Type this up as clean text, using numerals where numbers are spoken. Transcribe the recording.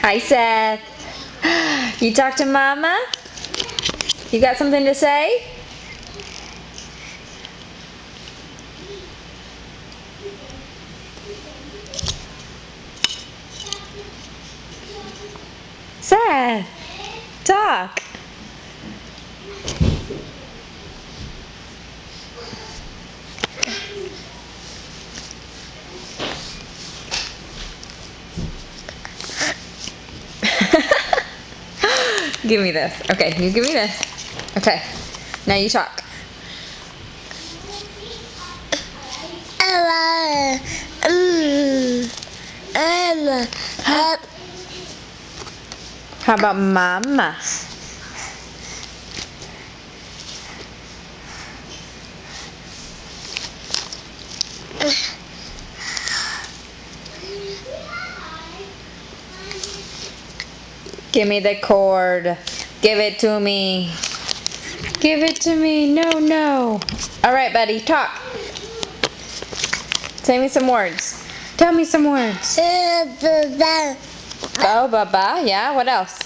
Hi, Seth. You talk to Mama? You got something to say? Seth, talk. Give me this. Okay, you give me this. Okay, now you talk. How about Mama? Give me the cord. Give it to me. Give it to me. No, no. All right, buddy, talk. Say me some words. Tell me some words. Oh, Baba. Yeah, what else?